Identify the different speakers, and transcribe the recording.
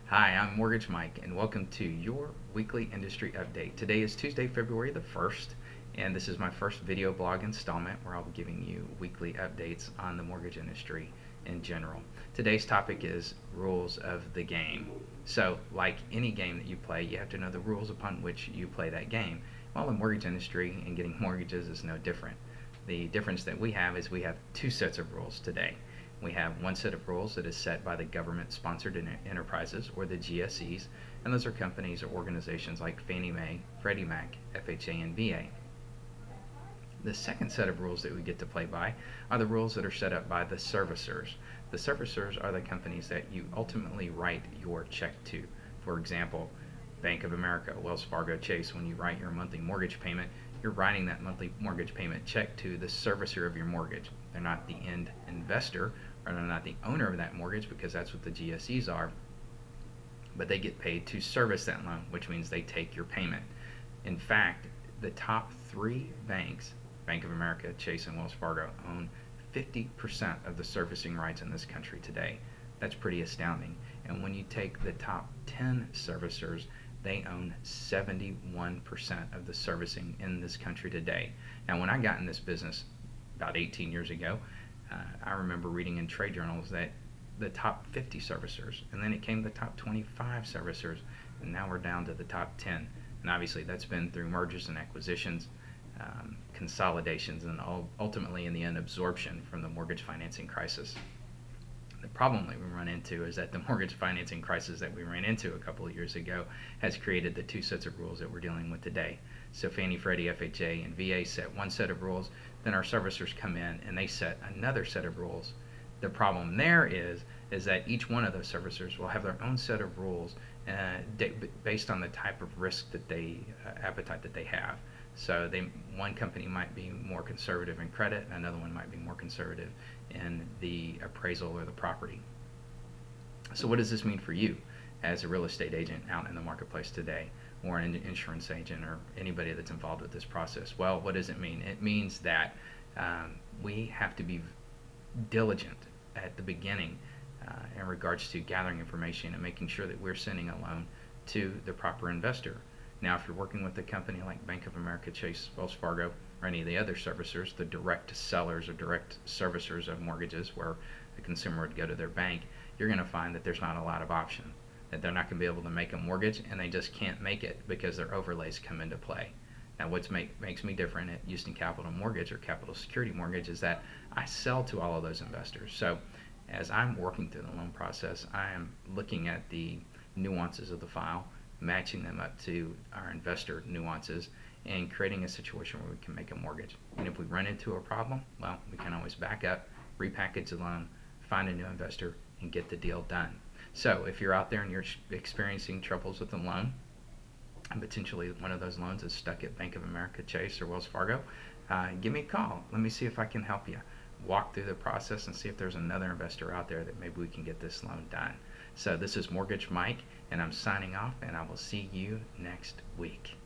Speaker 1: Hi, I'm Mortgage Mike, and welcome to your weekly industry update. Today is Tuesday, February the 1st, and this is my first video blog installment where I'll be giving you weekly updates on the mortgage industry in general. Today's topic is rules of the game. So, like any game that you play, you have to know the rules upon which you play that game. Well, the mortgage industry and getting mortgages is no different. The difference that we have is we have two sets of rules today. We have one set of rules that is set by the government-sponsored enterprises, or the GSEs, and those are companies or organizations like Fannie Mae, Freddie Mac, FHA, and VA. The second set of rules that we get to play by are the rules that are set up by the servicers. The servicers are the companies that you ultimately write your check to. For example, Bank of America, Wells Fargo, Chase, when you write your monthly mortgage payment, you're writing that monthly mortgage payment check to the servicer of your mortgage. They're not the end investor, or they're not the owner of that mortgage, because that's what the GSEs are, but they get paid to service that loan, which means they take your payment. In fact, the top three banks, Bank of America, Chase, and Wells Fargo, own 50% of the servicing rights in this country today. That's pretty astounding. And when you take the top 10 servicers, they own 71% of the servicing in this country today. Now, when I got in this business about 18 years ago, I remember reading in trade journals that the top 50 servicers, and then it came the top 25 servicers, and now we're down to the top 10. And obviously that's been through mergers and acquisitions, consolidations, and ultimately in the end absorption from the mortgage financing crisis. The problem that we run into is that the mortgage financing crisis that we ran into a couple of years ago has created the two sets of rules that we're dealing with today. So Fannie, Freddie, FHA, and VA set one set of rules, then our servicers come in and they set another set of rules. The problem there is that each one of those servicers will have their own set of rules based on the type of risk that they, appetite that they have. So one company might be more conservative in credit, another one might be more conservative in the appraisal or the property. So what does this mean for you as a real estate agent out in the marketplace today, or an insurance agent, or anybody that's involved with this process? Well, what does it mean? It means that we have to be diligent at the beginning in regards to gathering information and making sure that we're sending a loan to the proper investor. Now, if you're working with a company like Bank of America, Chase, Wells Fargo, or any of the other servicers, the direct sellers or direct servicers of mortgages where a consumer would go to their bank, you're going to find that there's not a lot of option, that they're not going to be able to make a mortgage, and they just can't make it because their overlays come into play. Now, what makes me different at Houston Capital Mortgage or Capital Security Mortgage is that I sell to all of those investors. So as I'm working through the loan process, I am looking at the nuances of the file, matching them up to our investor nuances, and creating a situation where we can make a mortgage. And if we run into a problem, well, we can always back up, repackage the loan, find a new investor, and get the deal done. So if you're out there and you're experiencing troubles with the loan, and potentially one of those loans is stuck at Bank of America, Chase, or Wells Fargo, give me a call. Let me see if I can help you. Walk through the process and see if there's another investor out there that maybe we can get this loan done. So this is Mortgage Mike, and I'm signing off, and I will see you next week.